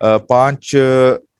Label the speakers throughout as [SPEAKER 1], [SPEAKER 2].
[SPEAKER 1] 5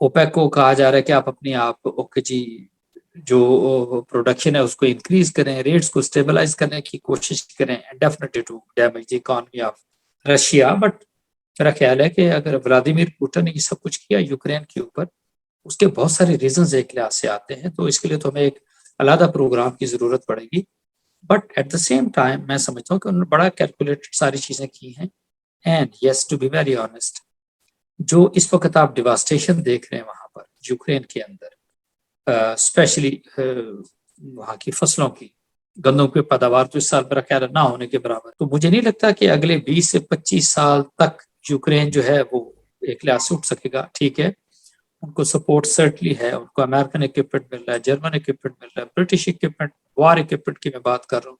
[SPEAKER 2] OPEC کو کہا جا رہا ہے کہ آپ اپنی آپ اوکے جی جو پروڈکشن ہے اس کو انکریز کریں, ریٹس کو اسٹیبلائز کرنے کی کوشش کریں, definitely to damage the economy of Russia. But میرا خیال ہے کہ اگر ولادیمیر پوٹن نے یہ سب کچھ کیا یوکرین کے اوپر, اس کے بہت سارے ریزنز ایک لحاظ سے آتے ہیں, تو اس کے لیے تو ہمیں ایک علیحدہ پروگرام کی ضرورت پڑے گی. But at the same time میں سمجھتا ہوں کہ انہوں نے بڑا کیلکولیٹڈ ساری چیزیں کی ہیں. And yes to be very honest, جو اس وقت آپ ڈیواسٹیشن دیکھ رہے ہیں وہاں پر یوکرین کے اندر, اسپیشلی وہاں کی فصلوں کی, گندم کی پیداوار تو اس سال میرا خیال ہے نہ ہونے کے برابر. تو مجھے نہیں لگتا کہ اگلے 20 سے 25 سال تک یوکرین جو ہے وہ ایک لحاظ سے اٹھ سکے گا. ٹھیک ہے, ان کو سپورٹ سرٹلی ہے, ان کو امریکن اکوپمنٹ مل رہا ہے, جرمن اکوپمنٹ مل رہا ہے, برٹش اکوپمنٹ, وار اکوپمنٹ کی میں بات کر رہا ہوں,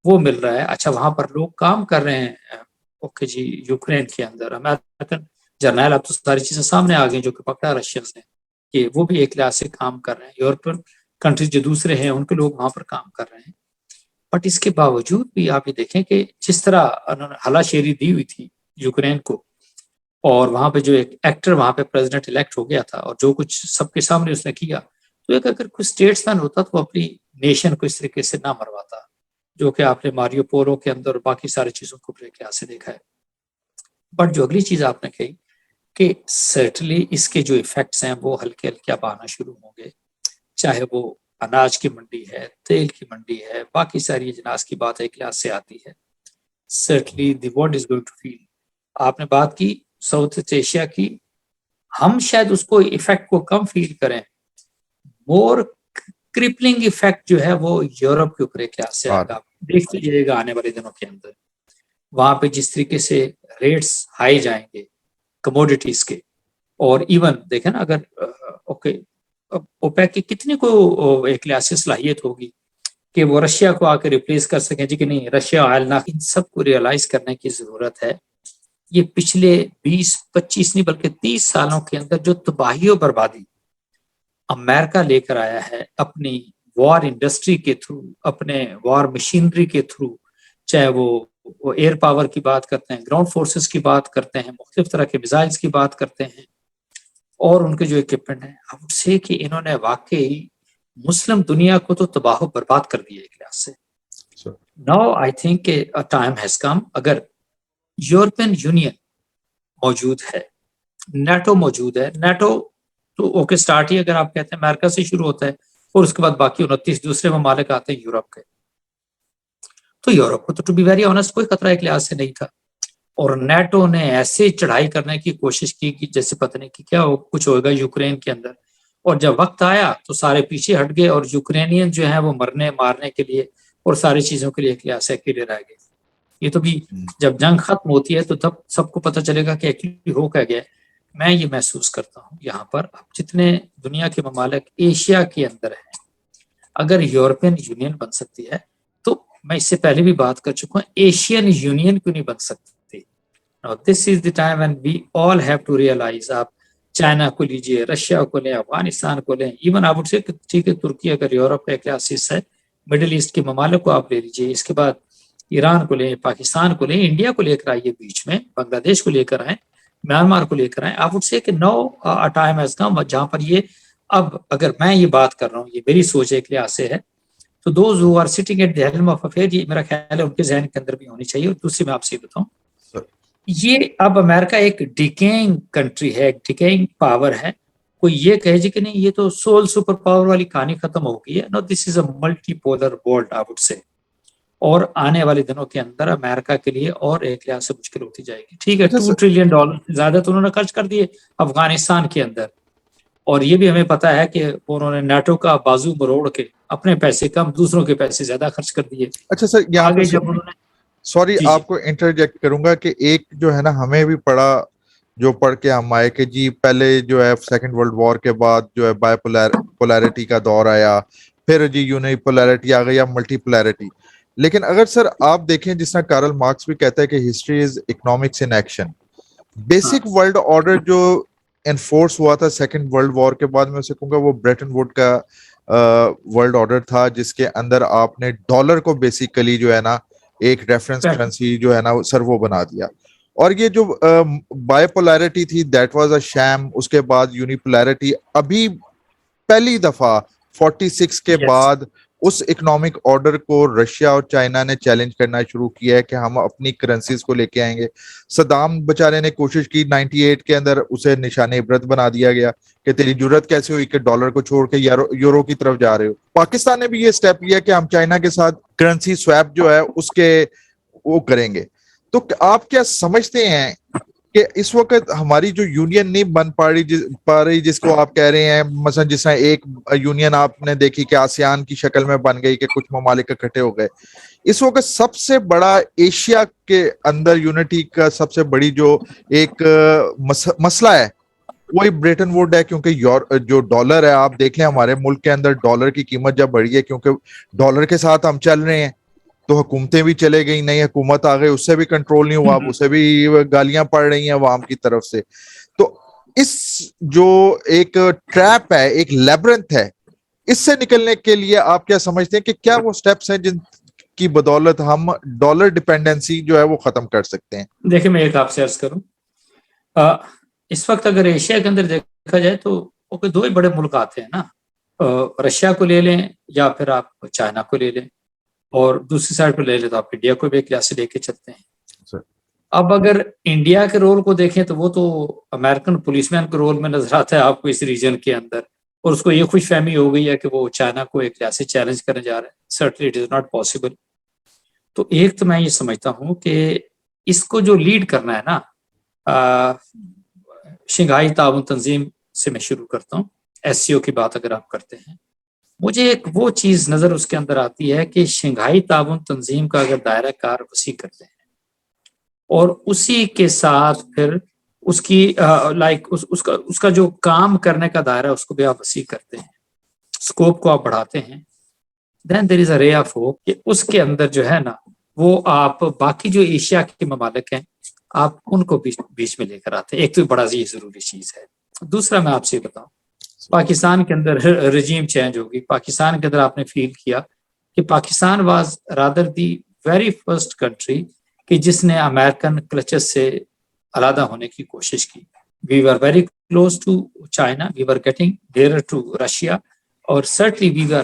[SPEAKER 2] وہ مل رہا ہے. اچھا, وہاں پر لوگ کام کر رہے ہیں اوکے جی یوکرین کے اندر, امریکن جرنیل, اب تو ساری چیزیں سامنے آ گئی جو کہ پکڑا رشیاز نے, کہ وہ بھی ایک لحاظ سے کام کر رہے ہیں. یورپین کنٹریز جو دوسرے ہیں ان کے لوگ وہاں پر کام کر رہے ہیں. بٹ اس کے باوجود بھی آپ یہ دیکھیں کہ جس طرح انہوں نے ہلا شیری دی ہوئی تھی یوکرین کو, اور وہاں پہ جو ایک ایکٹر وہاں پہ پریزیڈنٹ الیکٹ ہو گیا تھا, اور جو کچھ سب کے سامنے اس نے کیا, تو ایک اگر کوئی اسٹیٹس مین ہوتا تو وہ اپنی نیشن کو اس طریقے سے نہ مرواتا, جو کہ آپ نے ماریو پولو کے اندر اور باقی ساری چیزوں کو لے کے سے دیکھا ہے. بٹ جو اگلی چیز آپ نے کہی کہ سرٹنلی اس کے جو ایفیکٹس ہیں وہ ہلکے ہلکے اب آنا شروع ہوں گے, چاہے وہ اناج کی منڈی ہے, تیل کی منڈی ہے, باقی ساری اجناس کی بات ایک لحاظ سے آتی ہے. Certainly the world is going to fail. آپ نے بات کی ساؤتھ ایسٹ ایشیا کی, ہم شاید اس کو ایفیکٹ کو کم فیل کریں, مور کرپلنگ ایفیکٹ جو ہے وہ یورپ کے اوپر ایک لحاظ سے آئے گا. دیکھ لیجیے گا آنے والے دنوں کے اندر وہاں پہ جس طریقے سے ریٹس ہائی جائیں گے کموڈیٹیز کے, اور ایون دیکھیں نا اگر اوکے اوپیک کی کتنی کو ایک لحاظ سے صلاحیت ہوگی کہ وہ رشیا کو آ کے ریپلیس کر سکیں, جی کہ نہیں رشیا آئل نہ, ان سب کو ریئلائز کرنے کی ضرورت ہے. یہ پچھلے 20-25 نہیں بلکہ 30 سالوں کے اندر جو تباہی و بربادی امریکہ لے کر آیا ہے اپنی وار انڈسٹری کے تھرو, اپنے وار مشینری کے تھرو, چاہے وہ ایئر پاور کی بات کرتے ہیں, گراؤنڈ فورسز کی بات کرتے ہیں, مختلف طرح کے میزائلز کی بات کرتے ہیں, اور ان کے جو اکوپمنٹ ہیں, اب سے کہ انہوں نے واقعی مسلم دنیا کو تو تباہ و برباد کر دیا ایک لحاظ سے. ناؤ آئی تھنک کہ ٹائم ہیز کم. اگر یورپین یونین موجود ہے, نیٹو موجود ہے, نیٹو تو اوکے سٹارٹ ہی اگر آپ کہتے ہیں امریکہ سے شروع ہوتا ہے, اور اس کے بعد باقی 29 دوسرے ممالک آتے ہیں یورپ کے, تو یورپ کو تو ٹو بی ویری آنیسٹ کوئی خطرہ ایک لحاظ سے نہیں تھا. اور نیٹو نے ایسے چڑھائی کرنے کی کوشش کی کہ جیسے پتہ نہیں کہ کیا کچھ ہوگا یوکرین کے اندر, اور جب وقت آیا تو سارے پیچھے ہٹ گئے, اور یوکرینین جو ہیں وہ مرنے مارنے کے لیے اور ساری چیزوں کے لیے ایک لحاظ سے اکیلے رہ گئے. یہ تو بھی جب جنگ ختم ہوتی ہے تو تب سب کو پتہ چلے گا کہ ایکچولی ہو کیا گیا. میں یہ محسوس کرتا ہوں یہاں پر اب جتنے دنیا کے ممالک ایشیا کے اندر ہیں, اگر یورپین یونین بن سکتی ہے تو میں اس سے پہلے بھی بات کر چکا ہوں, ایشین یونین کیوں نہیں بن سکتی. This is the time and we all have to realise. آپ چائنا کو لیجیے, رشیا کو لیں, افغانستان کو لیں, ایون آپ سے ٹھیک ہے ترکی اگر یورپ کا ایک حصہ ہے, مڈل ایسٹ کے ممالک کو آپ لے لیجیے, اس کے بعد ایران کو لیں, پاکستان کو لیں, انڈیا کو لے کر آئیے, بیچ میں بنگلہ دیش کو لے کر آئیں, میانمار کو لے کر آئیں. آپ سے کہ نو ٹائم ایز کم جہاں پر یہ اب اگر میں یہ بات کر رہا ہوں, یہ میری سوچ ایک لحاظ سے ہے, تو those who are sitting at the helm of affair, یہ میرا خیال ہے ان کے ذہن کے اندر بھی ہونی چاہیے. اور دوسری میں آپ سے بتاؤں, یہ اب امریکہ ایک ڈیکینگ کنٹری ہے, ایک ڈیکینگ پاور ہے. کوئی یہ کہے جی کہ نہیں یہ تو سول سپر پاور والی کہانی ختم ہو گئی ہے. No, this is a multipolar world I would say, اور آنے والے دنوں کے اندر امریکہ کے لیے اور ایک لحاظ سے مشکل ہوتی جائے گی. ٹھیک ہے, $2 ٹریلین زیادہ تو انہوں نے خرچ کر دیے افغانستان کے اندر, اور یہ بھی ہمیں پتا ہے کہ انہوں نے نیٹو کا بازو مروڑ کے اپنے پیسے کم دوسروں کے پیسے زیادہ خرچ کر دیے.
[SPEAKER 1] اچھا سر, یہاں
[SPEAKER 2] آگے جب انہوں نے
[SPEAKER 1] سوری آپ کو انٹرجیکٹ کروں گا کہ ایک جو ہے نا ہمیں بھی پڑھ کے ہم آئے کہ جی پہلے جو ہے سیکنڈ ورلڈ وار کے بعد جو ہے بائی پولیرٹی کا دور آیا, پھر جی یونی پولیرٹی آ گئی یا ملٹی پولیرٹی. لیکن اگر سر آپ دیکھیں جس طرح کارل مارکس بھی کہتا ہے کہ history is economics in action, basic world order جو انفورس ہوا تھا سیکنڈ ورلڈ وار کے بعد, میں اسے کہوں گا وہ بریٹن ووڈ کا ورلڈ آرڈر تھا, جس کے اندر آپ نے ڈالر کو بیسیکلی جو ہے نا ایک ریفرنس کرنسی جو ہے نا سر وہ بنا دیا. اور یہ جو بائی پولیرٹی تھی دیٹ واز اے شیم, اس کے بعد یونیپولیرٹی, ابھی پہلی دفعہ 46 کے بعد اس اکنامک آرڈر کو رشیا اور چائنا نے چیلنج کرنا شروع کیا ہے کہ ہم اپنی کرنسیز کو لے کے آئیں گے. صدام بیچارے نے کوشش کی 98 کے اندر, اسے نشان عبرت بنا دیا گیا کہ تیری جرت کیسے ہوئی کہ ڈالر کو چھوڑ کے یورو کی طرف جا رہے ہو. پاکستان نے بھی یہ سٹیپ لیا کہ ہم چائنا کے ساتھ کرنسی سویپ جو ہے اس کے وہ کریں گے. تو آپ کیا سمجھتے ہیں کہ اس وقت ہماری جو یونین نہیں بن پا رہی جس کو آپ کہہ رہے ہیں, مثلا جس طرح ایک یونین آپ نے دیکھی کہ آسیان کی شکل میں بن گئی کہ کچھ ممالک اکٹھے ہو گئے, اس وقت سب سے بڑا ایشیا کے اندر یونٹی کا سب سے بڑی جو ایک مسئلہ ہے وہی بریٹن ووڈ ہے, کیونکہ جو ڈالر ہے, آپ دیکھ لیں ہمارے ملک کے اندر ڈالر کی قیمت جب بڑھی ہے کیونکہ ڈالر کے ساتھ ہم چل رہے ہیں, تو حکومتیں بھی چلے گئی, نئی حکومت آ گئی, اس سے بھی کنٹرول نہیں ہوا, اب اسے بھی گالیاں پڑ رہی ہیں عوام کی طرف سے. تو اس جو ایک ٹریپ ہے, ایک لیبرنتھ ہے, اس سے نکلنے کے لیے آپ کیا سمجھتے ہیں کہ کیا وہ سٹیپس ہیں جن کی بدولت ہم ڈالر ڈیپینڈنسی جو ہے وہ ختم کر سکتے ہیں؟
[SPEAKER 2] دیکھیں میں ایک آپ سے عرض کروں, اس وقت اگر ایشیا کے اندر دیکھا جائے تو دو ہی بڑے ملک آتے ہیں نا, رشیا کو لے لیں یا پھر آپ چائنا کو لے لیں, اور دوسری سائڈ پہ لے لیں تو آپ انڈیا کو بھی ایک لحاظ سے لے کے چلتے ہیں. اب اگر انڈیا کے رول کو دیکھیں تو وہ تو امریکن پولیس مین کے رول میں نظر آتا ہے آپ کو اس ریجن کے اندر, اور اس کو یہ خوش فہمی ہو گئی ہے کہ وہ چائنا کو ایک لحاظ سے چیلنج کرنے جا رہے ہیں. Certainly it is not possible. تو ایک تو میں یہ سمجھتا ہوں کہ اس کو جو لیڈ کرنا ہے نا, شنگھائی تعاون تنظیم سے میں شروع کرتا ہوں. ایس سی او کی بات اگر آپ کرتے ہیں, مجھے ایک وہ چیز نظر اس کے اندر آتی ہے کہ شنگھائی تعاون تنظیم کا اگر دائرہ کار وسیع کرتے ہیں اور اسی کے ساتھ پھر اس کی اس کا جو کام کرنے کا دائرہ اس کو بھی آپ وسیع کرتے ہیں, اسکوپ کو آپ بڑھاتے ہیں, دین دیر از اے رے آف ہوپ کہ اس کے اندر جو ہے نا وہ آپ باقی جو ایشیا کے ممالک ہیں آپ ان کو بیچ میں لے کر آتے ہیں. ایک تو بڑا یہ ضروری چیز ہے. دوسرا میں آپ سے بتاؤں, پاکستان کے اندر رجیم چینج ہوگی. پاکستان کے اندر آپ نے فیل کیا کہ Pakistan was rather the very first country کہ جس نے امریکن کلچس سے علیحدہ ہونے کی کوشش کی. We were very close to China, we were getting nearer to Russia, اور certainly we were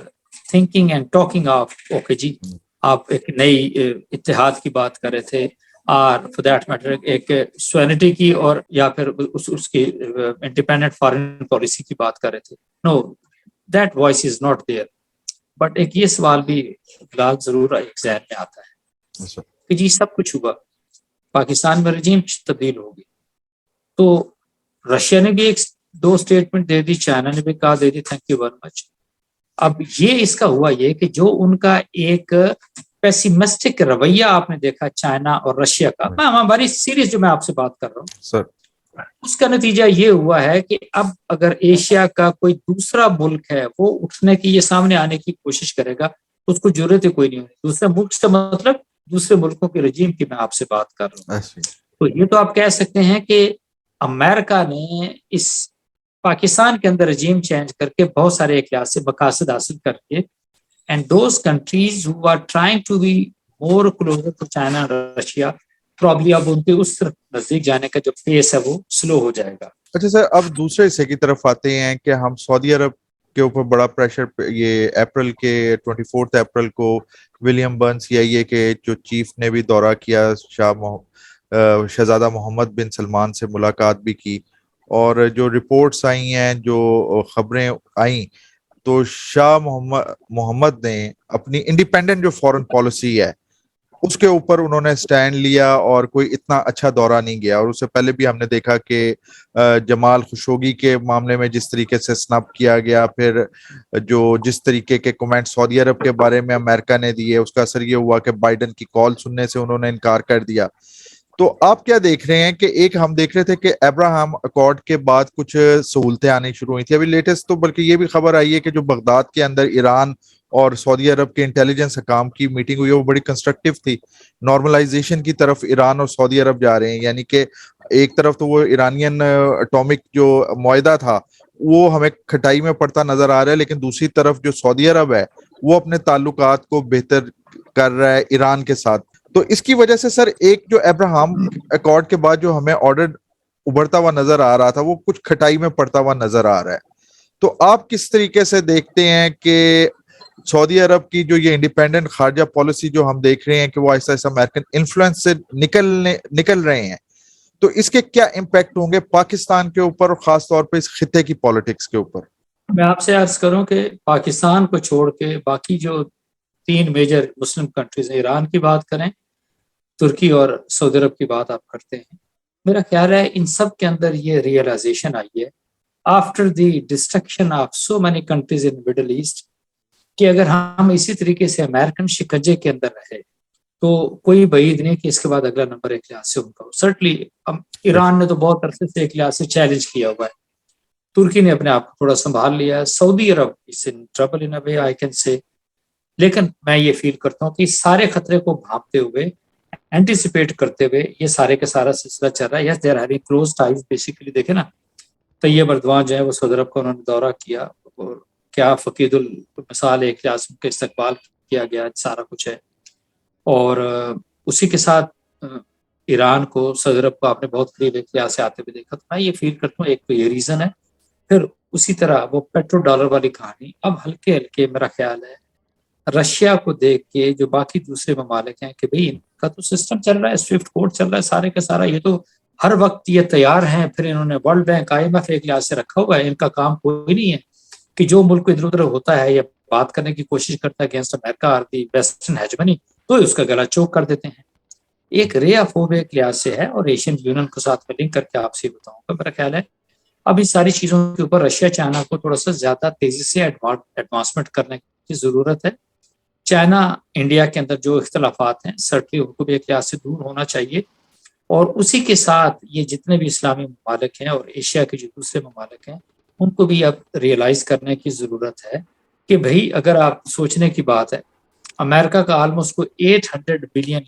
[SPEAKER 2] thinking and talking of okay جی آپ ایک نئی اتحاد کی بات کر رہے تھے, اور فور دیٹ میٹر ایک سوورنٹی کی اور یا پھر اس کی انڈیپینڈنٹ فارن پالیسی کی بات کر رہے تھے. No, that voice is not there. But ایک یہ سوال بھی فلحال ضرور ایک ذہن میں آتا ہے کہ جی سب کچھ ہوا, پاکستان میں رجیم تبدیل ہوگی, تو رشیا نے بھی ایک دو اسٹیٹمنٹ دے دی, چائنا نے بھی کہا دے دی, تھینک یو ویری مچ. اب یہ اس کا ہوا یہ کہ جو ان کا ایک پیسیمسٹک رویہ آپ نے دیکھا چائنا اور رشیا کا, میں ہماری سیریز جو میں آپ سے بات کر رہا ہوں اس کا نتیجہ یہ ہوا ہے کہ اب اگر ایشیا کا کوئی دوسرا ملک ہے وہ اٹھنے کی, یہ سامنے آنے کی کوشش کرے گا تو اس کو ضرورت ہی کوئی نہیں ہوگی. دوسرے ملک سے مطلب دوسرے ملکوں کے رجیم کی میں آپ سے بات کر رہا ہوں. تو یہ تو آپ کہہ سکتے ہیں کہ امریکہ نے اس پاکستان کے اندر رجیم چینج کر کے بہت سارے ایک لحاظ سے مقاصد حاصل کر کے, and those countries who are trying to be more closer to China اور رشیا, پرابلی اب ان کے اس طرف نزدیک جانے کا جو پیس ہے وہ سلو ہو جائے گا.
[SPEAKER 1] اچھا سر, اب دوسرے حصے کی طرف آتے ہیں کہ ہم سعودی عرب کے اوپر بڑا پریشر, یہ اپریل کے 24 اپریل کو ولیم برنس CIA کے جو چیف نے بھی دورہ کیا, شہزادہ محمد بن سلمان سے ملاقات بھی کی, اور جو رپورٹس آئی ہیں, جو خبریں آئیں, تو شاہ محمد نے اپنی انڈیپینڈنٹ جو فورن پالیسی ہے اس کے اوپر انہوں نے سٹینڈ لیا اور کوئی اتنا اچھا دورہ نہیں گیا. اور اس سے پہلے بھی ہم نے دیکھا کہ جمال خشوگی کے معاملے میں جس طریقے سے سنپ کیا گیا, پھر جو جس طریقے کے کمنٹ سعودی عرب کے بارے میں امریکہ نے دیے, اس کا اثر یہ ہوا کہ بائیڈن کی کال سننے سے انہوں نے انکار کر دیا. تو آپ کیا دیکھ رہے ہیں کہ ایک ہم دیکھ رہے تھے کہ ابراہم اکارڈ کے بعد کچھ سہولتیں آنی شروع ہوئی تھی, ابھی لیٹسٹ تو بلکہ یہ بھی خبر آئی ہے کہ جو بغداد کے اندر ایران اور سعودی عرب کے انٹیلیجنس حکام کی میٹنگ ہوئی ہے وہ بڑی کنسٹرکٹیو تھی. نارملائزیشن کی طرف ایران اور سعودی عرب جا رہے ہیں, یعنی کہ ایک طرف تو وہ ایرانین اٹامک جو معاہدہ تھا وہ ہمیں کھٹائی میں پڑتا نظر آ رہا ہے, لیکن دوسری طرف جو سعودی عرب ہے وہ اپنے تعلقات کو بہتر کر رہا ہے ایران کے ساتھ. تو اس کی وجہ سے سر ایک جو ابراہم ایکارڈ کے بعد جو ہمیں آرڈر ابھرتا ہوا نظر آ رہا تھا وہ کچھ کھٹائی میں پڑتا ہوا نظر آ رہا ہے. تو آپ کس طریقے سے دیکھتے ہیں کہ سعودی عرب کی جو یہ انڈیپینڈنٹ خارجہ پالیسی جو ہم دیکھ رہے ہیں کہ وہ آہستہ آہستہ امریکن انفلوئنس سے نکل رہے ہیں, تو اس کے کیا امپیکٹ ہوں گے پاکستان کے اوپر اور خاص طور پہ اس خطے کی پالیٹکس کے اوپر؟
[SPEAKER 2] میں آپ سے عرض کروں کہ پاکستان کو چھوڑ کے باقی جو 3 میجر مسلم کنٹریز ہیں, ایران کی بات کریں, ترکی اور سعودی عرب کی بات آپ کرتے ہیں, میرا خیال ہے ان سب کے اندر یہ ریئلائزیشن آئی ہے after the destruction of so many countries in Middle East کہ اگر ہم اسی طریقے سے امریکن شکنجے کے اندر رہے تو کوئی بعید نہیں کہ اس کے بعد اگلا نمبر ایک لحاظ سے ان کا. سرٹلی ایران نے تو بہت عرصے سے ایک لحاظ سے چیلنج کیا ہوا ہے, ترکی نے اپنے آپ کو تھوڑا سنبھال لیا ہے, سعودی عرب اس in trouble in a way I can say. لیکن میں یہ فیل کرتا ہوں کہ اس سارے خطرے کو بھانپتے ہوئے, اینٹیسپیٹ کرتے ہوئے یہ سارے کا سارا سلسلہ چل رہا ہے. یس دیر ہیونگ کلوز ٹائز, بیسیکلی دیکھیں نا, طیب اردوان جو ہے وہ سعودی عرب کا انہوں نے دورہ کیا اور کیا فقید المثال ایک لحاظ کے استقبال کیا گیا, سارا کچھ ہے. اور اسی کے ساتھ ایران کو سعودی عرب کو آپ نے بہت قریب ایک لحاظ سے آتے ہوئے دیکھا. تو میں یہ فیل کرتا ہوں ایک تو یہ ریزن ہے. پھر اسی طرح وہ پیٹرو ڈالر والی کہانی اب ہلکے ہلکے میرا خیال ہے رشیا کو دیکھ کے جو باقی دوسرے ممالک ہیں کہ بھئی ان کا تو سسٹم چل رہا ہے, سوئفٹ کوڈ چل رہا ہے, سارے کا سارا یہ تو ہر وقت یہ تیار ہیں. پھر انہوں نے ورلڈ بینک IMF ایک لحاظ سے رکھا ہوا ہے, ان کا کام کوئی نہیں ہے کہ جو ملک ادھر ادھر ہوتا ہے یا بات کرنے کی کوشش کرتا ہے اگینسٹ امریکہ اور دی ویسٹرن ہیجمنی تو اس کا گلا چوک کر دیتے ہیں. ایک رے آف ہوپ ایک لحاظ سے ہے. اور ایشین یونین کو ساتھ میں لنک کر کے آپ سے بتاؤں گا, میرا خیال ہے اب اس ساری چیزوں کے اوپر رشیا چائنا کو تھوڑا سا زیادہ تیزی سے ایڈوانسمنٹ کرنے کی ضرورت ہے. چائنا انڈیا کے اندر جو اختلافات ہیں سرٹلی ان کو بھی ایک لحاظ سے دور ہونا چاہیے. اور اسی کے ساتھ یہ جتنے بھی اسلامی ممالک ہیں اور ایشیا کے جو دوسرے ممالک ہیں ان کو بھی اب ریئلائز کرنے کی ضرورت ہے کہ بھئی اگر آپ سوچنے کی بات ہے, امریکہ کا آلموسٹ کو $800 بلین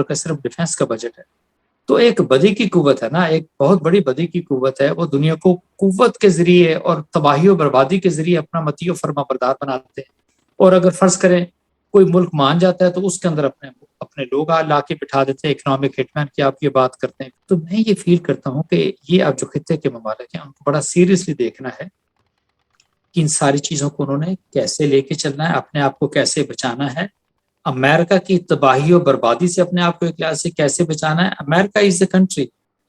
[SPEAKER 2] کا صرف ڈیفنس کا بجٹ ہے. تو ایک بدی کی قوت ہے نا, ایک بہت بڑی بدی کی قوت ہے. وہ دنیا کو قوت کے ذریعے اور تباہی و بربادی کے ذریعے اپنا مطیع و فرما بردار بناتے ہیں. اور اگر فرض کریں کوئی ملک مان جاتا ہے تو اس کے اندر اپنے لوگ لا کے بٹھا دیتے ہیں, اکنامک ہٹ مین کی آپ یہ بات کرتے ہیں. تو میں یہ فیل کرتا ہوں کہ یہ اب جو خطے کے ممالک ہیں ان کو بڑا سیریسلی دیکھنا ہے کہ ان ساری چیزوں کو انہوں نے کیسے لے کے چلنا ہے, اپنے آپ کو کیسے بچانا ہے, امریکہ کی تباہی و بربادی سے اپنے آپ کو ایک لحاظ سے کیسے بچانا ہے. امریکہ از اے کنٹری,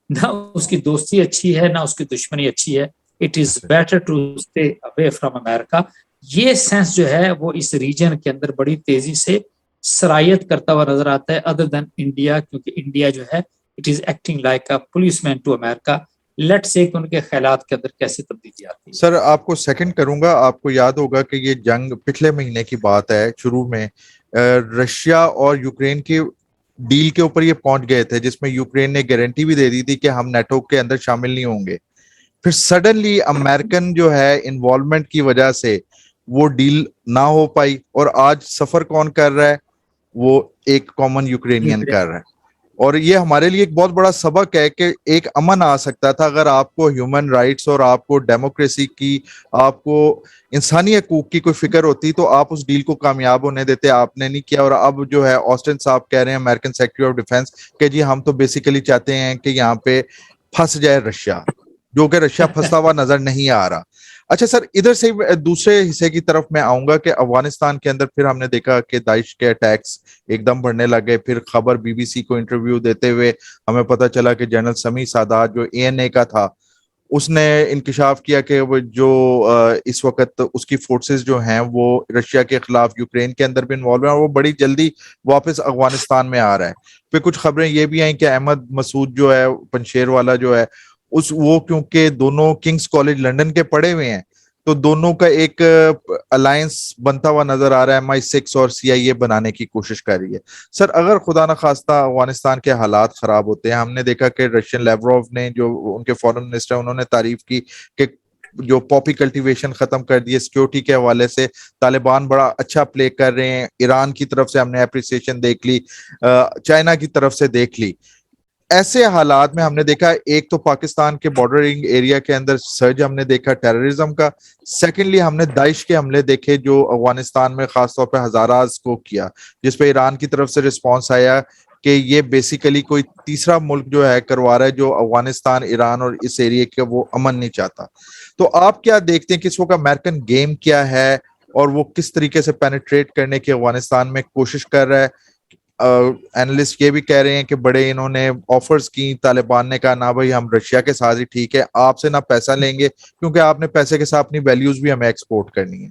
[SPEAKER 2] نہ اس کی دوستی اچھی ہے نہ اس کی دشمنی اچھی ہے. It is better to stay away from America. یہ سینس جو ہے وہ اس ریجن کے اندر بڑی تیزی سے سرایت کرتا ہوا نظر آتا ہے ادر دین انڈیا, کیونکہ انڈیا جو ہے it is acting like a policeman to America. Let say کہ ان کے خیالات کے اندر کیسے تبدیلی آتی ہے.
[SPEAKER 1] سر آپ کو سیکنڈ کروں گا, آپ کو یاد ہوگا کہ یہ جنگ پچھلے مہینے کی بات ہے, شروع میں رشیا اور یوکرین کی ڈیل کے اوپر یہ پہنچ گئے تھے جس میں یوکرین نے گارنٹی بھی دے دی تھی کہ ہم نیٹو کے اندر شامل نہیں ہوں گے. پھر سڈنلی امریکن جو ہے انوالومنٹ کی وجہ سے وہ ڈیل نہ ہو پائی, اور آج سفر کون کر رہا ہے, وہ ایک کامن یوکرینین کر رہا ہے. اور یہ ہمارے لیے ایک بہت بڑا سبق ہے کہ ایک امن آ سکتا تھا اگر آپ کو ہیومن رائٹس اور آپ کو ڈیموکریسی کی, آپ کو انسانی حقوق کی کوئی فکر ہوتی تو آپ اس ڈیل کو کامیاب ہونے دیتے. آپ نے نہیں کیا. اور اب جو ہے آسٹن صاحب کہہ رہے ہیں, امریکن سیکرٹری آف ڈیفense, کہ جی ہم تو بیسیکلی چاہتے ہیں کہ یہاں پہ پھنس جائے رشیا, جو کہ رشیا پھنستا ہوا نظر نہیں آ رہا. اچھا سر, ادھر سے دوسرے حصے کی طرف میں آؤں گا کہ افغانستان کے اندر پھر ہم نے دیکھا کہ داعش کے اٹیکس ایک دم بڑھنے لگے. پھر خبر BBC کو انٹرویو دیتے ہوئے ہمیں پتہ چلا کہ جنرل سمیع سادات جو ANA کا تھا اس نے انکشاف کیا کہ وہ جو اس وقت اس کی فورسز جو ہیں وہ رشیا کے خلاف یوکرین کے اندر بھی انوالو ہیں اور وہ بڑی جلدی واپس افغانستان میں آ رہا ہے. پھر کچھ خبریں یہ بھی آئیں کہ احمد مسعود جو ہے پنشیر والا جو ہے وہ کیونکہ دونوں کنگز کالج لنڈن کے پڑھے ہوئے ہیں تو دونوں کا ایک الائنس بنتا ہوا نظر آ رہا ہے. MI6 اور CIA بنانے کی کوشش کر رہی ہے. سر اگر خدا نخواستہ افغانستان کے حالات خراب ہوتے ہیں, ہم نے دیکھا کہ رشین لیوروف نے جو ان کے فارن منسٹر انہوں نے تعریف کی کہ جو پاپی کلٹیویشن ختم کر دی ہے, سیکیورٹی کے حوالے سے طالبان بڑا اچھا پلے کر رہے ہیں. ایران کی طرف سے ہم نے اپریسیشن دیکھ لی, چائنا کی طرف سے دیکھ لی. ایسے حالات میں ہم نے دیکھا ایک تو پاکستان کے بارڈرنگ ایریا کے اندر سرج ہم نے دیکھا ٹیررزم کا, سیکنڈلی ہم نے داعش کے حملے دیکھے جو افغانستان میں خاص طور پہ ہزاراز کو کیا, جس پہ ایران کی طرف سے رسپانس آیا کہ یہ بیسیکلی کوئی تیسرا ملک جو ہے کروا رہا ہے جو افغانستان، ایران اور اس ایریے کے وہ امن نہیں چاہتا. تو آپ کیا دیکھتے ہیں کہ اس وقت امریکن گیم کیا ہے اور وہ کس طریقے سے پینیٹریٹ کرنے کی افغانستان میں کوشش کر رہا ہے؟ اینالسٹ یہ بھی کہہ رہے ہیں کہ بڑے انہوں نے آفرز کی، طالبان نے کہا نہ بھائی ہم رشیا کے ساتھ ہی ٹھیک ہے، آپ سے نہ پیسہ لیں گے کیونکہ آپ نے پیسے کے ساتھ اپنی ویلیوز بھی ہمیں ایکسپورٹ کرنی ہے.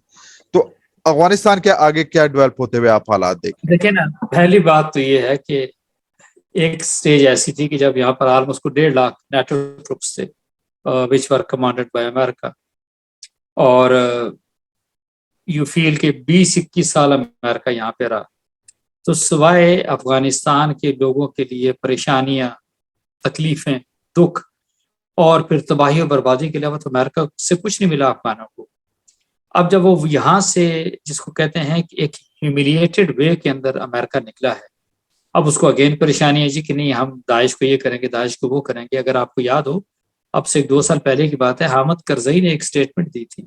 [SPEAKER 1] تو افغانستان کے آگے کیا ڈیولپ ہوتے ہوئے آپ حالات دیکھیں؟
[SPEAKER 2] دیکھیں نا، پہلی بات تو یہ ہے کہ ایک سٹیج ایسی تھی کہ جب یہاں پر آلموسٹ کو 1.5 لاکھ نیٹو ٹروپس تھے وچ ور کمانڈڈ بائی امریکہ، اور یو فیل کہ 20-21 سال امریکہ یہاں پہ رہا، تو سوائے افغانستان کے لوگوں کے لیے پریشانیاں، تکلیفیں، دکھ اور پھر تباہی و بربادی کے علاوہ تو امریکہ سے کچھ نہیں ملا افغانوں کو. اب جب وہ یہاں سے جس کو کہتے ہیں کہ ایک ہیوملیٹڈ وے کے اندر امریکہ نکلا ہے، اب اس کو اگین پریشانی ہے جی کہ نہیں ہم داعش کو یہ کریں گے، داعش کو وہ کریں گے. اگر آپ کو یاد ہو اب سے 2 سال پہلے کی بات ہے، حامد کرزئی نے ایک سٹیٹمنٹ دی تھی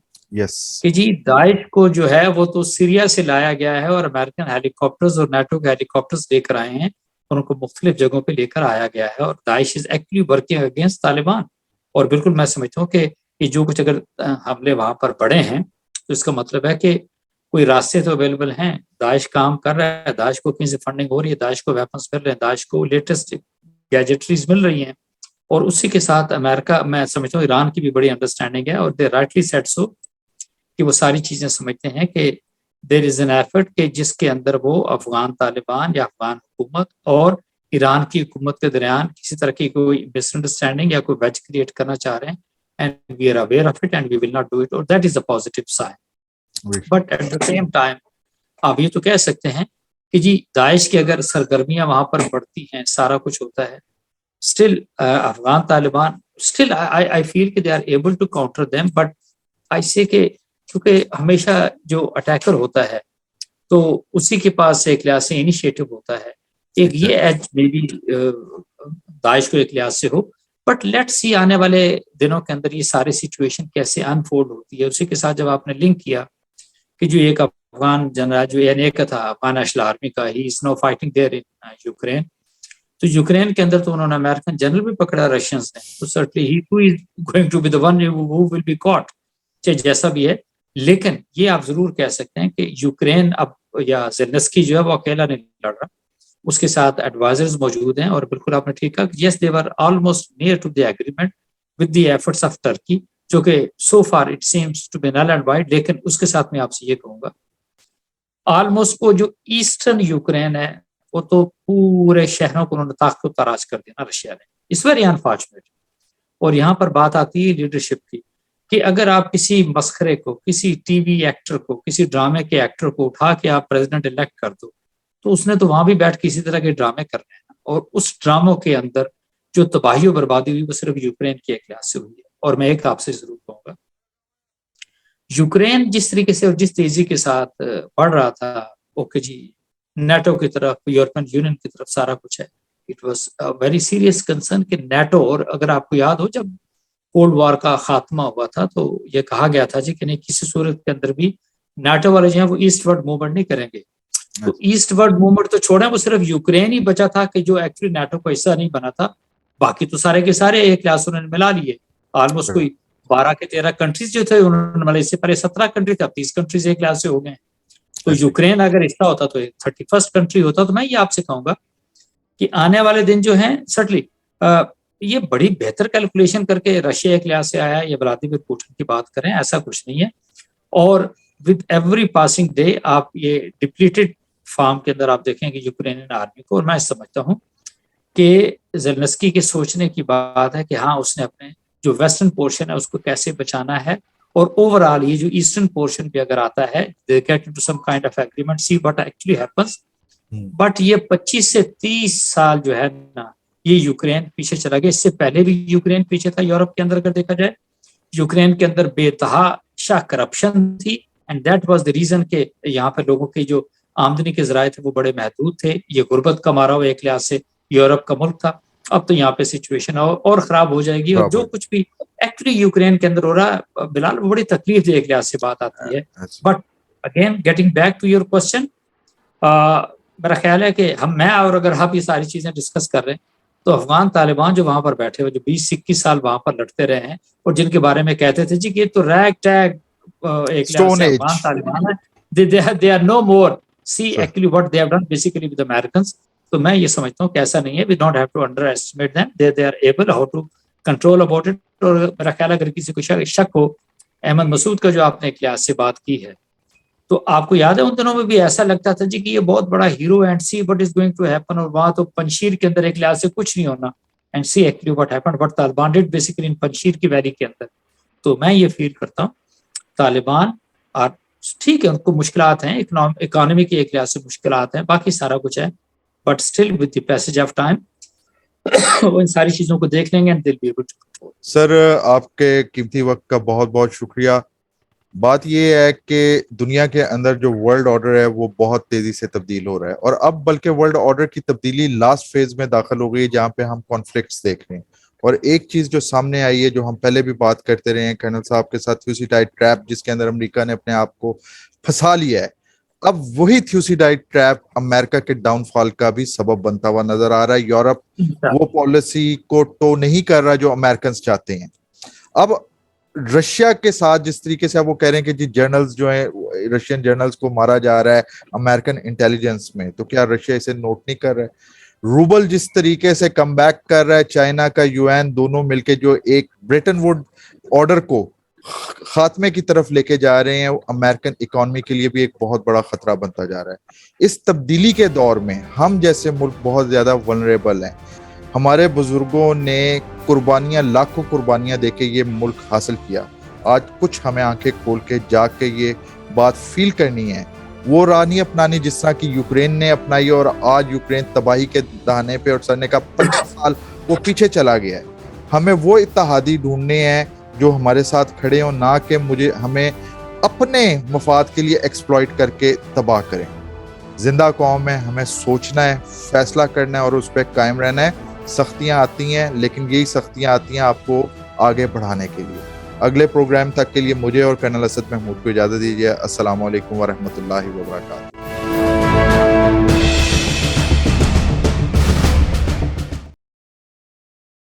[SPEAKER 2] کہ جی داعش کو جو ہے وہ تو سیریا سے لایا گیا ہے اور امریکن ہیلی کاپٹرز اور نیٹو کے ہیلی کاپٹرز لے کر آئے ہیں اور ان کو مختلف جگہوں پہ لے کر آیا گیا ہے، اور Daesh is actually working against Taliban. اور بالکل میں سمجھتا ہوں کہ یہ جو کچھ اگر حملے وہاں پر بڑے ہیں تو اس کا مطلب ہے کہ کوئی راستے تو اویلیبل ہیں، داعش کام کر رہا ہے، داعش کو کہیں سے فنڈنگ ہو رہی ہے، داعش کو ویپنز مل رہے ہیں، داعش کو لیٹسٹ گیجٹریز مل رہی ہیں. اور اسی کے ساتھ امریکہ، میں سمجھتا ہوں ایران کی بھی بڑی انڈرسٹینڈنگ ہے، اور دے رائٹلی سیڈ سو کہ وہ ساری چیزیں سمجھتے ہیں کہ دیر از این ایفرٹ کہ جس کے اندر وہ افغان طالبان یا افغان حکومت اور ایران کی حکومت کے درمیان کسی طرح کی کوئی مس انڈرسٹینڈنگ یا کوئی ویج کریٹ کرنا چاہ رہے ہیں. And we are aware of it and we will not do it, اور that is a positive sign. But at the same time آپ یہ تو کہہ سکتے ہیں کہ جی داعش کی اگر سرگرمیاں وہاں پر بڑھتی ہیں، سارا کچھ ہوتا ہے، still Afghan Taliban still I feel کہ they are able to counter them. But I say کہ کیونکہ ہمیشہ جو اٹیکر ہوتا ہے تو اسی کے پاس ایک لحاظ سے انیشیٹو ہوتا ہے، ایک یہ ایج میں بھی داعش کو ایک لحاظ سے ہو. بٹ لیٹ سی آنے والے دنوں کے اندر یہ ساری سچویشن کیسے انفولڈ ہوتی ہے. اسی کے ساتھ جب آپ نے لنک کیا کہ جو ایک افغان جنرل جو ایک کا تھا افغان نیشنل آرمی کا، ہی از نو فائٹنگ دیر ان یوکرین، تو یوکرین کے اندر تو انہوں نے امریکن جنرل بھی پکڑا رشینز نے، تو certainly he too is going to be the one who will be caught, چاہے جیسا بھی ہے. لیکن یہ آپ ضرور کہہ سکتے ہیں کہ یوکرین اب یا زیلنسکی جو ہے وہ اکیلا نہیں لڑ رہا، اس کے ساتھ ایڈوائزرز موجود ہیں. اور بالکل آپ نے ٹھیک کہا کہ yes they were almost near to the agreement with the efforts of Turkey, جو کہ so far it seems to be null and void. لیکن اس کے ساتھ میں آپ سے یہ کہوں گا آلموسٹ وہ جو ایسٹرن یوکرین ہے وہ تو پورے شہروں کو انہوں نے طاقت و تاراج کر دیا نا رشیا نے. اس ویری انفارچونیٹ. اور یہاں پر بات آتی ہے لیڈرشپ کی کہ اگر آپ کسی مسخرے کو، کسی ٹی وی ایکٹر کو، کسی ڈرامے کے ایکٹر کو اٹھا کے آپ پریزیڈنٹ الیکٹ کر دو تو اس نے تو وہاں بھی بیٹھ کے اسی طرح کے ڈرامے کرنے ہیں، اور اس ڈراموں کے اندر جو تباہی و بربادی ہوئی وہ صرف یوکرین کی ایک لحاظ سے ہوئی ہے. اور میں ایک آپ سے ضرور کہوں گا یوکرین جس طریقے سے اور جس تیزی کے ساتھ بڑھ رہا تھا اوکے جی نیٹو کی طرف، یورپین یونین کی طرف سارا کچھ ہے، it was very serious concern کہ نیٹو، اور اگر آپ کو یاد ہو جب کولڈ وار کا خاتمہ ہوا تھا تو یہ کہا گیا تھا جی کہ نہیں کسی صورت کے اندر بھی نیٹو والے جو ہیں وہ ایسٹ ورڈ موومنٹ نہیں کریں گے. تو ایسٹ ورڈ موومنٹ تو چھوڑیں، وہ صرف یوکرین ہی بچا تھا کہ جو ایکچولی نیٹو کا حصہ نہیں بنا تھا، باقی تو سارے کے سارے ایک لحاظ سے انہوں نے ملا لیے. آلموسٹ کوئی 12 کے 13 کنٹریز جو تھے انہوں نے ملے، اس سے پہلے 17 کنٹری تھے، اب 30 کنٹریز ایک لحاظ سے ہو گئے. تو یوکرین اگر حصہ ہوتا تو 31st کنٹری ہوتا. تو میں یہ آپ سے کہوں گا کہ آنے والے دن جو ہیں سٹلی یہ بڑی بہتر کیلکولیشن کر کے رشیا ایک لحاظ سے آیا، یا ولادیمیر پوٹن کی بات کریں، ایسا کچھ نہیں ہے. اور ود ایوری پاسنگ ڈے آپ یہ ڈپلیٹڈ فارم کے اندر آپ دیکھیں گے یوکرینین آرمی کو. اور میں سمجھتا ہوں کہ زیلنسکی کے سوچنے کی بات ہے کہ ہاں اس نے اپنے جو ویسٹرن پورشن ہے اس کو کیسے بچانا ہے، اور اوور آل یہ جو ایسٹرن پورشن بھی اگر آتا ہے they get into some kind of agreement, see what actually happens. But یہ 25 سے 30 سال جو ہے نا یہ یوکرین پیچھے چلا گیا. اس سے پہلے بھی یوکرین پیچھے تھا یورپ کے اندر اگر دیکھا جائے. یوکرین کے اندر بے تحاشا کرپشن تھی and that was the reason کہ یہاں پہ لوگوں کی جو آمدنی کے ذرائع تھے وہ بڑے محدود تھے. یہ غربت کا مارا ہوا ایک لحاظ سے یورپ کا ملک تھا. اب تو یہاں پہ سچویشن اور خراب ہو جائے گی. اور جو کچھ بھی ایکچولی یوکرین کے اندر ہو رہا ہے بلال وہ بڑی تکلیف دہ ایک لحاظ سے بات آتی ہے. But again getting back to your question, میرا خیال ہے کہ میں اور اگر آپ یہ ساری چیزیں ڈسکس کر رہے ہیں تو افغان طالبان جو وہاں پر بیٹھے ہوئے جو 20-21 سال وہاں پر لڑتے رہے ہیں اور جن کے بارے میں کہتے تھے جی کہ یہ تو ریگ ٹیگ ایک لحاظ سے افغان طالبان ہے, they are no more see actually what they have done basically with Americans. تو میں یہ سمجھتا ہوں کہ ایسا نہیں ہے, we don't have to underestimate them, they are able how to control about it. اور میرا خیال ہے اگر کسی کو شک ہو احمد مسعود کا جو آپ نے ایک لحاظ سے بات کی ہے تو آپ کو یاد ہے ان دنوں میں بھی ایسا لگتا تھا جی کہ یہ بہت بڑا hero and see what is going to happen, اور وہاں تو پنشیر کے اندر ایک لحاظ سے کچھ نہیں ہونا and see actually what happen what Taliban did basically in Panjshir کی ویلی کے اندر. تو میں یہ فیل کرتا ہوں طالبان ٹھیک ہے ان کو مشکلات ہیں, اکانومی کی ایک لحاظ سے مشکلات ہیں, باقی سارا کچھ ہے, but still with the passage of time وہ ان ساری چیزوں کو دیکھ لیں گے اینڈ دل بی ایبل ٹو کنٹرول.
[SPEAKER 1] سر آپ کے قیمتی وقت کا بہت بہت شکریہ. بات یہ ہے کہ دنیا کے اندر جو ورلڈ آرڈر ہے وہ بہت تیزی سے تبدیل ہو رہا ہے, اور اب بلکہ ورلڈ آرڈر کی تبدیلی لاسٹ فیز میں داخل ہو گئی ہے جہاں پہ ہم کانفلکٹس دیکھ رہے ہیں. اور ایک چیز جو سامنے آئی ہے جو ہم پہلے بھی بات کرتے رہے ہیں کرنل صاحب کے ساتھ, تھیوسیڈائڈ ٹریپ, جس کے اندر امریکہ نے اپنے آپ کو پھنسا لیا ہے. اب وہی تھیوسیڈائڈ ٹریپ امریکہ کے ڈاؤن فال کا بھی سبب بنتا ہوا نظر آ رہا ہے. یورپ وہ پالیسی کو ٹو نہیں کر رہا جو امریکنز چاہتے ہیں. اب رشیا کے ساتھ جس طریقے سے وہ کہہ رہے ہیں کہ جی جرنلز جو ہیں رشین جرنلز کو مارا جا رہا ہے امریکن انٹیلیجنس میں, تو کیا رشیا اسے نوٹ نہیں کر رہا ہے؟ روبل جس طریقے سے کم بیک کر رہا ہے, چائنا کا یوین دونوں مل کے جو ایک بریٹن ووڈ آرڈر کو خاتمے کی طرف لے کے جا رہے ہیں, امریکن اکانومی کے لیے بھی ایک بہت بڑا خطرہ بنتا جا رہا ہے. اس تبدیلی کے دور میں ہم جیسے ملک بہت زیادہ ولنریبل ہیں. ہمارے بزرگوں نے قربانیاں, لاکھوں قربانیاں دے کے یہ ملک حاصل کیا. آج کچھ ہمیں آنکھیں کھول کے جاگ کے یہ بات فیل کرنی ہے. وہ راہ نہیں اپنانی جس طرح کی یوکرین نے اپنائی, اور آج یوکرین تباہی کے دہانے پہ اور سرنے کا 50 سال وہ پیچھے چلا گیا ہے. ہمیں وہ اتحادی ڈھونڈنے ہیں جو ہمارے ساتھ کھڑے ہوں, نہ کہ ہمیں اپنے مفاد کے لیے ایکسپلائٹ کر کے تباہ کریں. زندہ قوم ہے, ہمیں سوچنا ہے, فیصلہ کرنا ہے اور اس پہ قائم رہنا ہے. سختیاں آتی ہیں لیکن یہی سختیاں آتی ہیں آپ کو آگے بڑھانے کے لیے. اگلے پروگرام تک کے لیے مجھے اور کرنل اسد محمود کو اجازت دیجیے. السلام علیکم ورحمۃ اللہ وبرکاتہ.